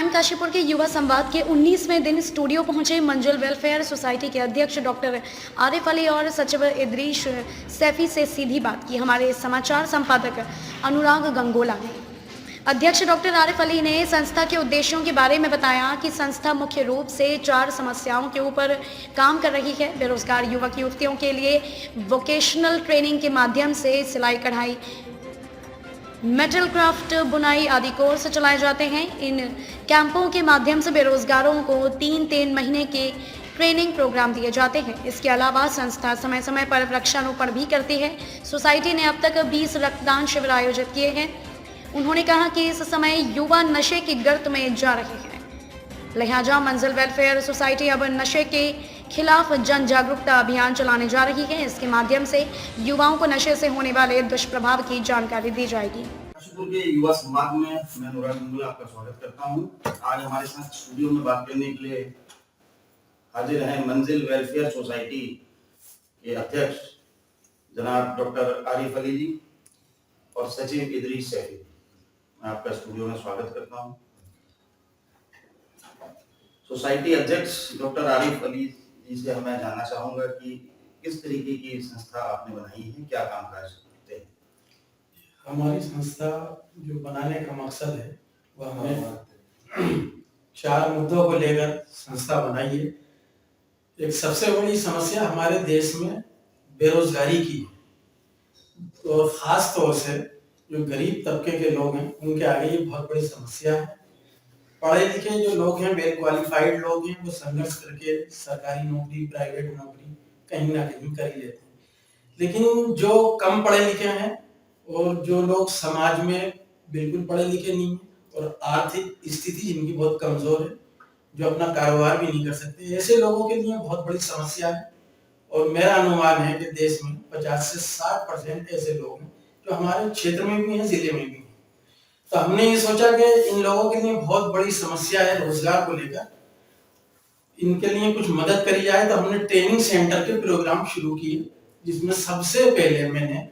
Prime Kashipur के युवा संवाद के 19वें दिन स्टूडियो पहुंचे मंजिल वेलफेयर सोसाइटी के अध्यक्ष डॉक्टर आरिफ अली और सचिव इदरीस सैफी से सीधी बात की हमारे समाचार संपादक अनुराग गंगोला ने। अध्यक्ष डॉक्टर आरिफ अली ने संस्था के उद्देश्यों के बारे में बताया कि संस्था मुख्य रूप से 4 समस्याओं के ऊपर काम कर रही है। बेरोजगार युवक युवतियों के लिए वोकेशनल ट्रेनिंग के माध्यम से सिलाई कढ़ाई, मेटल क्राफ्ट, बुनाई आदि कोर्स चलाए जाते हैं। इन कैंपों के माध्यम से बेरोजगारों को 3 महीने के ट्रेनिंग प्रोग्राम दिए जाते हैं। इसके अलावा संस्था समय समय पर वृक्षारोपण भी करती है। सोसाइटी ने अब तक 20 रक्तदान शिविर आयोजित किए हैं। उन्होंने कहा कि इस समय युवा नशे की गर्त में जा रहे हैं, लिहाजा मंजिल वेलफेयर सोसाइटी अब नशे के खिलाफ जन जागरूकता अभियान चलाने जा रही है। इसके माध्यम से युवाओं को नशे से होने वाले दुष्प्रभाव की जानकारी दी जाएगी। काशीपुर के युवा संवाद में मैं अनुराग गंगोला आपका स्वागत करता हूं। आज हमारे साथ स्टूडियो में बात करने के लिए हाजिर हैं मंजिल वेलफेयर सोसाइटी के अध्यक्ष जनाब डॉक्टर आरिफ अली जी और सचिव इदरीस सैफी। मैं आपका स्टूडियो में स्वागत करता हूं। सोसाइटी अध्यक्ष डॉक्टर आरिफ अली जी से मैं जानना चाहूंगा कि किस तरीके की संस्था आपने बनाई है, क्या कामकाज करते हैं? हमारी संस्था जो बनाने का मकसद है वह हमें 4 मुद्दों को लेकर संस्था बनाई है। एक सबसे बड़ी समस्या हमारे देश में बेरोजगारी की है और खास तौर से जो गरीब तबके के लोग हैं उनके आगे ये बहुत बड़ी समस्या है। पढ़े लिखे जो लोग हैं, वेल क्वालिफाइड लोग हैं, वो संघर्ष करके सरकारी नौकरी, प्राइवेट नौकरी कहीं ना कहीं कर ही लेते हैं, लेकिन जो कम पढ़े लिखे हैं और जो लोग समाज में बिल्कुल पढ़े लिखे नहीं हैं और आर्थिक स्थिति जिनकी बहुत कमजोर है, जो अपना कारोबार भी नहीं कर सकते, ऐसे लोगों के लिए बहुत बड़ी समस्या है। और मेरा अनुमान है कि देश में 50 से 60% ऐसे लोग हैं जो हमारे क्षेत्र में भी हैं, जिले में भी हैं। तो हमने ये सोचा कि इन लोगों के लिए बहुत बड़ी समस्या है रोजगार को लेकर, इनके लिए कुछ मदद करी जाए। तो हमने ट्रेनिंग सेंटर के प्रोग्राम शुरू किए, जिसमें सबसे पहले मैंने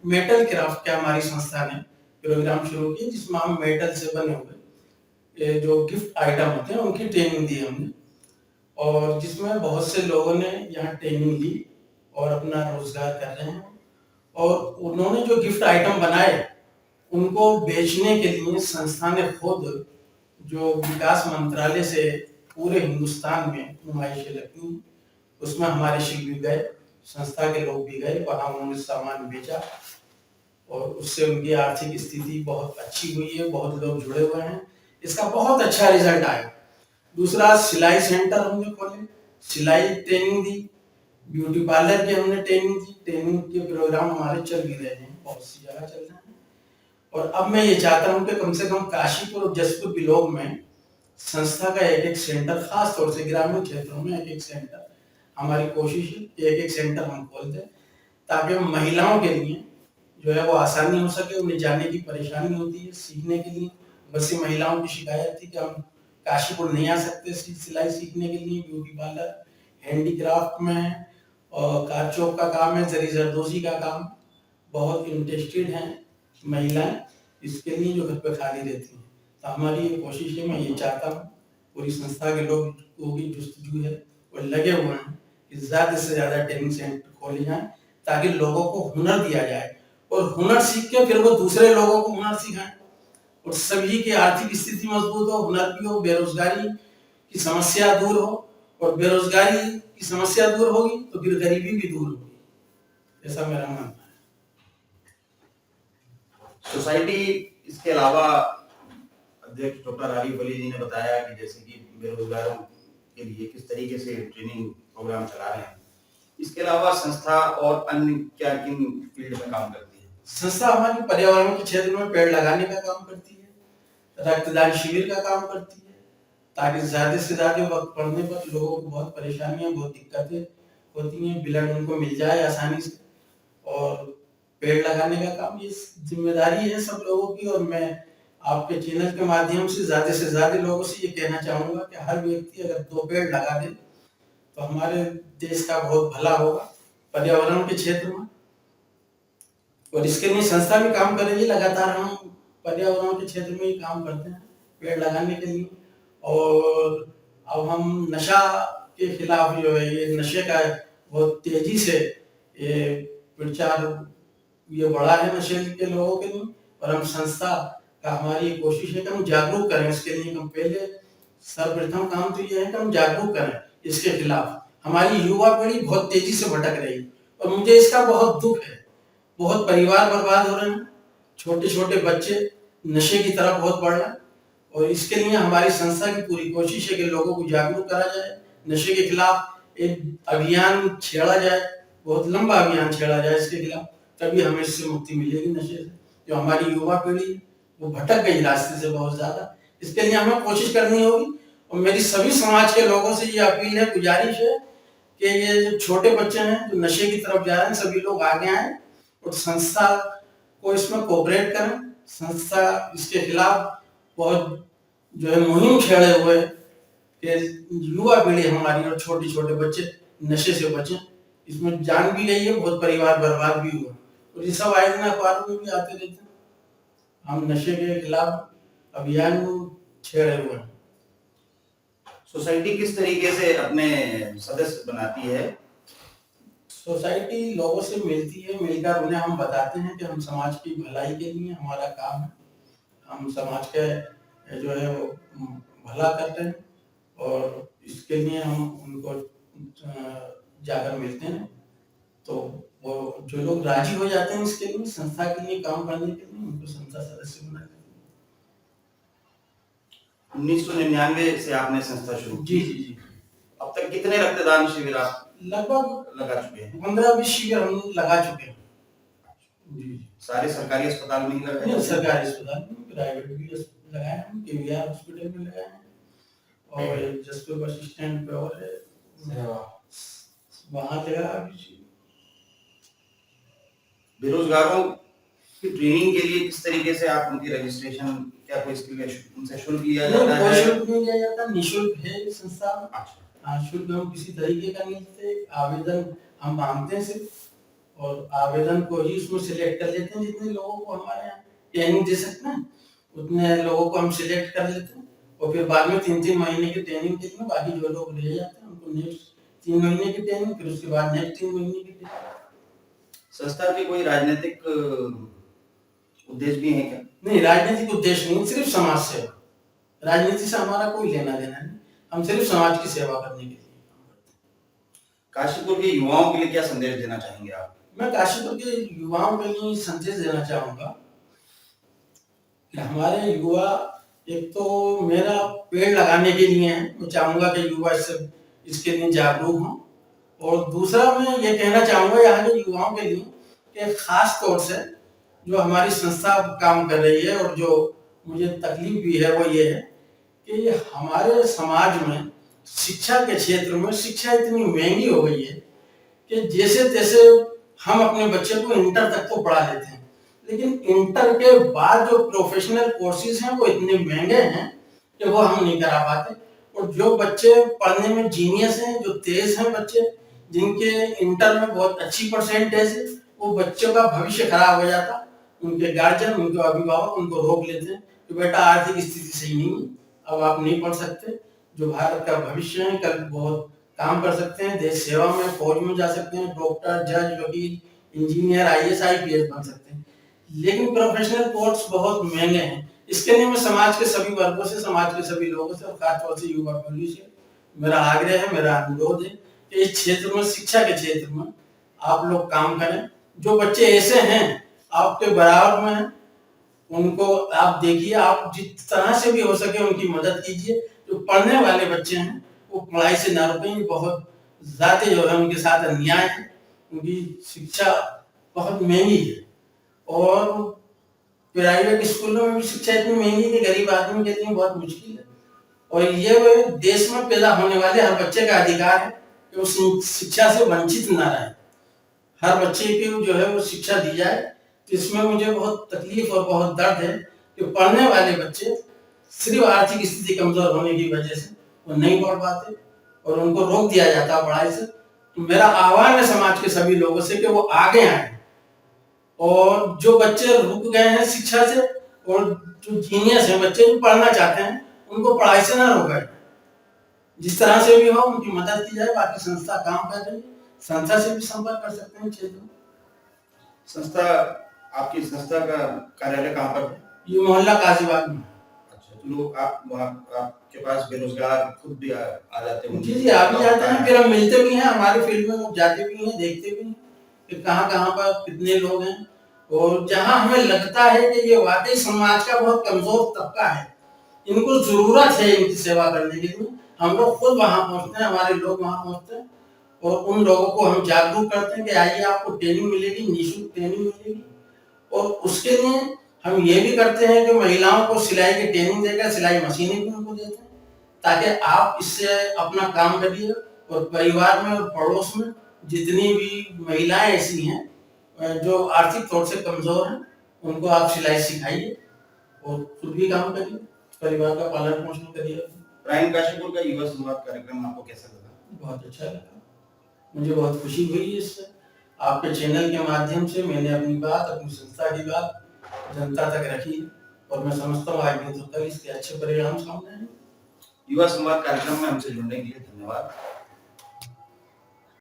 मेटल क्राफ्ट का हमारी संस्था ने प्रोग्राम शुरू किया, जिसमें हम मेटल से बने हुए जो गिफ्ट आइटम होते हैं उनकी ट्रेनिंग दी हमने, और जिसमें बहुत से लोगों ने यहाँ ट्रेनिंग ली और अपना रोजगार कर रहे हैं। और उन्होंने जो गिफ्ट आइटम बनाए उनको बेचने के लिए संस्था ने खुद जो विकास मंत्रालय से पूरे हिंदुस्तान में नुमाइशें लगती हैं, उसमें हमारे शिल्पी गए, संस्था के लोग भी गए, वहां उन्होंने सामान बेचा और उससे उनकी आर्थिक स्थिति बहुत अच्छी हुई है। बहुत लोग जुड़े हुए हैं, इसका बहुत अच्छा रिजल्ट आया। दूसरा, सिलाई सेंटर हमने खोले, सिलाई ट्रेनिंग दी, ब्यूटी पार्लर की हमने ट्रेनिंग दी। ट्रेनिंग के प्रोग्राम हमारे चल भी रहे हैं, बहुत सी जगह चल रहे हैं। और अब मैं ये चाहता हूँ कि कम से कम काशीपुर और जसपुर बिलोग में संस्था का एक सेंटर, खास तौर से ग्रामीण क्षेत्रों में एक सेंटर, हमारी कोशिश है कि एक सेंटर हम खोल दें, ताकि महिलाओं के लिए जो है वो आसानी हो सके। उन्हें जाने की परेशानी होती है सीखने के लिए। बस ये महिलाओं की शिकायत थी कि हम काशीपुर नहीं आ सकते सिलाई सीखने के लिए। ब्यूटी पार्लर, हैंडीक्राफ्ट में और कार चौक का काम है, जरी जरदोजी का काम, बहुत इंटरेस्टेड हैं महिलाएं इसके लिए जो घर पे खाली रहती हैं। तो हमारी ये कोशिश है, मैं ये चाहता हूँ पूरी संस्था के लोग को भी जुस्तजू है और लगे हुए हैं कि ज्यादा से ज्यादा ट्रेनिंग सेंटर खोले जाएं, ताकि लोगों को हुनर दिया जाए और हुनर सीख के फिर वो दूसरे लोगों को हुनर सिखाएं और सभी की आर्थिक स्थिति मजबूत हो, हुनर भी हो, बेरोजगारी की समस्या दूर हो, और बेरोजगारी की समस्या दूर होगी तो फिर गरीबी भी दूर होगी, ऐसा मेरा मानना है। सोसाइटी इसके अलावा अध्यक्ष डॉक्टर आरिफ अली जी ने बताया कि जैसे कि बेरोजगारों के लिए किस तरीके से ट्रेनिंग प्रोग्राम चला रहे हैं, इसके अलावा संस्था और अन्य क्या किन फील्ड में काम करती है? संस्था हमारी पर्यावरण के क्षेत्र में पेड़ लगाने का काम करती है, रक्तदान शिविर का काम करती है, ताकि ज्यादा से ज्यादा वक्त पड़ने पर लोगों को बहुत परेशानियां, बहुत दिक्कतें होती हैं, ब्लड उनको मिल जाए आसानी से। और पेड़ लगाने का काम ये जिम्मेदारी है सब लोगों की। और मैं आपके चैनल के माध्यम से ज्यादा लोगों से ये कहना चाहूंगा कि हर व्यक्ति अगर 2 पेड़ लगा दे तो हमारे देश का बहुत भला होगा पर्यावरण के क्षेत्र में। और इसके लिए संस्था भी काम कर रही है, लगातार हम पर्यावरण के क्षेत्र में ही काम करते हैं पेड़ लगाने के लिए। और अब हम नशा के खिलाफ जो है, ये नशे का बहुत तेजी से ये प्रचार ये बढ़ा है नशे के लोगों के लिए। और हम संस्था का हमारी कोशिश है कि हम जागरूक करें इसके लिए। हम पहले सर्वप्रथम काम तो ये है कि हम जागरूक करें इसके खिलाफ। हमारी युवा पीढ़ी बहुत तेजी से भटक रही है और मुझे इसका बहुत दुख है। बहुत परिवार बर्बाद हो रहे हैं, छोटे छोटे बच्चे नशे की तरफ बहुत बढ़ रहे हैं। और इसके लिए हमारी संस्था की पूरी कोशिश है कि लोगों को जागरूक करा जाए, नशे के खिलाफ एक अभियान छेड़ा जाए, बहुत लंबा अभियान छेड़ा जाए इसके खिलाफ, तभी हमें इससे मुक्ति मिलेगी नशे से। जो हमारी युवा पीढ़ी वो भटक गई रास्ते से बहुत ज्यादा, इसके लिए हमें कोशिश करनी होगी। और मेरी सभी समाज के लोगों से ये अपील है, गुजारिश है कि ये जो छोटे बच्चे हैं जो नशे की तरफ जा रहे हैं, सभी लोग आगे आए और संस्था को इसमें कोऑपरेट करें। संस्था इसके खिलाफ बहुत जो है मुहिम छेड़े हुए कि युवा पीढ़ी हमारी और छोटे छोटे बच्चे नशे से बचें। इसमें जान भी गई है, बहुत परिवार बर्बाद भी हुआ और ये सब आए दिन अखबारों में भी आते रहते हैं। हम नशे के खिलाफ अभियान छेड़े हुए हैं। सोसाइटी किस तरीके से अपने सदस्य बनाती है? सोसाइटी लोगों से मिलती है, मिलकर उन्हें हम बताते हैं कि हम समाज की भलाई के लिए हमारा काम है, हम समाज के जो है वो भला करते हैं और इसके लिए हम उनको जाकर मिलते हैं। तो वो जो लोग राजी हो जाते हैं इसके लिए, संस्था के लिए काम करने के लिए, उनको संस्था सदस्य बना देते हैं। 1999 से आपने संस्था शुरू की? जी जी जी। अब तक कितने रक्तदान शिविर आप लगभग लगा चुके हैं? 15-20 शिविर हम लगा चुके हैं। जी। सारे सरकारी अस्पताल में ही लगाए? नहीं, सरकारी अस्पताल में, प्राइवेट भी लगाए हैं, केवीआर हॉस्पिटल में लगाए हैं और जसपुर बस स्टैंड पे और है वहां लगा। बेरोजगारों की ट्रेनिंग के लिए किस तरीके से आप उनकी रजिस्ट्रेशन, क्या कोई इसके लिए उनसे शुल्क लिया जाता है? कोई शुल्क नहीं लिया जाता, निःशुल्क है ये संस्था। अच्छा। शुल्क हम किसी तरीके का नहीं लेते, आवेदन हम मांगते हैं सिर्फ और आवेदन को ही उसमें सिलेक्ट कर लेते हैं। जितने लोगों को हमारे यहाँ ट्रेनिंग दे सकते हैं उतने लोगों को हम सिलेक्ट कर लेते हैं और फिर बाद में 3-3 महीने की ट्रेनिंग देते हैं। बाकी जो लोग रह जाते हैं उनको नेक्स्ट 3 महीने की ट्रेनिंग, फिर उसके बाद नेक्स्ट 3 महीने की ट्रेनिंग। संस्था की कोई राजनीतिक उद्देश्य भी है क्या? नहीं, राजनीतिक उद्देश्य नहीं, सिर्फ समाज सेवा। राजनीति से हमारा कोई लेना देना नहीं, हम सिर्फ समाज की सेवा करने के लिए। काशीपुर के युवाओं के लिए क्या संदेश देना चाहेंगे आप? मैं काशीपुर के युवाओं के लिए संदेश देना चाहूंगा कि हमारे युवा, एक तो मेरा पेड़ लगाने के लिए है, मैं चाहूंगा कि युवा इसके लिए जागरूक हों। और दूसरा मैं ये कहना चाहूंगा यहाँ के युवाओं के लिए कि खास तौर से जो हमारी संस्था काम कर रही है और जो मुझे तकलीफ भी है वो ये है कि हमारे समाज में शिक्षा के क्षेत्र में शिक्षा इतनी महंगी हो गई है कि जैसे तैसे हम अपने बच्चे को इंटर तक तो पढ़ा लेते हैं, लेकिन इंटर के बाद जो प्रोफेशनल कोर्सेज हैं वो इतने महंगे हैं कि वो हम नहीं करा पाते। और जो बच्चे पढ़ने में जीनियस हैं, जो तेज हैं बच्चे, जिनके इंटर में बहुत अच्छी परसेंटेज है, वो बच्चों का भविष्य खराब हो जाता। उनके गार्जियन, उनके अभिभावक उनको रोक लेते हैं कि बेटा आर्थिक स्थिति सही नहीं है, अब आप नहीं पढ़ सकते। जो भारत का भविष्य है, कल बहुत काम कर सकते हैं, देश सेवा में, फौज में जा सकते हैं, डॉक्टर, जज, वकील, इंजीनियर, IAS, IPS बन सकते हैं। लेकिन प्रोफेशनल कोर्स बहुत महंगे हैं। इसके लिए मैं समाज के सभी वर्गों से, समाज के सभी लोगों से और खासतौर से युवा पीढ़ी से मेरा आग्रह है, मेरा अनुरोध है कि इस क्षेत्र में, शिक्षा के क्षेत्र में आप लोग काम करें। जो बच्चे ऐसे हैं आपके बराबर में हैं, उनको आप देखिए, आप जिस तरह से भी हो सके उनकी मदद कीजिए। जो पढ़ने वाले बच्चे हैं वो पढ़ाई से ना रुकें, बहुत ज्यादा जो है उनके साथ अन्याय है। उनकी शिक्षा बहुत महंगी है और प्राइवेट स्कूलों में भी शिक्षा इतनी महंगी है कि गरीब आदमी के लिए बहुत मुश्किल है। और ये देश में पैदा होने वाले हर बच्चे का अधिकार है कि उस शिक्षा से वंचित ना रहे। हर बच्चे को जो है वो शिक्षा दी जाए। तो इसमें मुझे बहुत तकलीफ और बहुत दर्द है कि पढ़ने वाले बच्चे सिर्फ आर्थिक स्थिति कमजोर होने की वजह से वो नहीं पढ़ पाते और उनको रोक दिया जाता पढ़ाई से। तो मेरा आह्वान है समाज के सभी लोगों से कि वो आगे आए और जो बच्चे रुक गए हैं शिक्षा से और जो जीनियस है बच्चे जो पढ़ना चाहते हैं उनको पढ़ाई से ना रोका जाए, जिस तरह से भी हो उनकी मदद की जाए। बाकी संस्था काम कर रही है, संस्था से भी संपर्क कर सकते हैं क्षेत्र में। संस्था, आपकी संस्था का कार्यालय कहाँ पर है? ये मोहल्ला काजीबाग में। अच्छा, तो लोग आप वहाँ आपके पास बेरोजगार खुद भी आ जाते होंगे? जी जी, आ भी जाते हैं, फिर हम मिलते भी हैं, हमारे फील्ड में लोग जाते भी हैं, देखते भी हैं कि कहाँ कहाँ पर कितने लोग हैं। और जहाँ हमें लगता है कि ये वाकई समाज का बहुत कमजोर तबका है, इनको जरूरत है इनकी सेवा करने के लिए, हम लोग खुद वहां पहुंचते हैं, हमारे लोग वहां पहुंचते हैं और उन लोगों को हम जागरूक करते हैं कि आइए आपको ट्रेनिंग मिलेगी, निःशुल्क ट्रेनिंग मिलेगी। और उसके लिए हम ये भी करते हैं कि महिलाओं को सिलाई की ट्रेनिंग देकर सिलाई मशीनें भी उनको देते हैं, ताकि आप इससे अपना काम करिए और परिवार में और पड़ोस में जितनी भी महिलाएं ऐसी हैं जो आर्थिक तौर से कमजोर हैं, उनको आप सिलाई सिखाइए और खुद भी काम करिए, परिवार का पालन पोषण करिए। प्राइम काशीपुर का युवा संवाद कार्यक्रम आपको कैसा लगा? बहुत अच्छा लगा, मुझे बहुत खुशी हुई इससे। आपके चैनल के माध्यम से मैंने अपनी बात, अपनी संस्था की बात जनता तक रखी और मैं समझता हूँ आज नहीं तो कल इसके अच्छे परिणाम सामने आएंगे। युवा संवाद कार्यक्रम में हमसे जुड़ने के लिए धन्यवाद।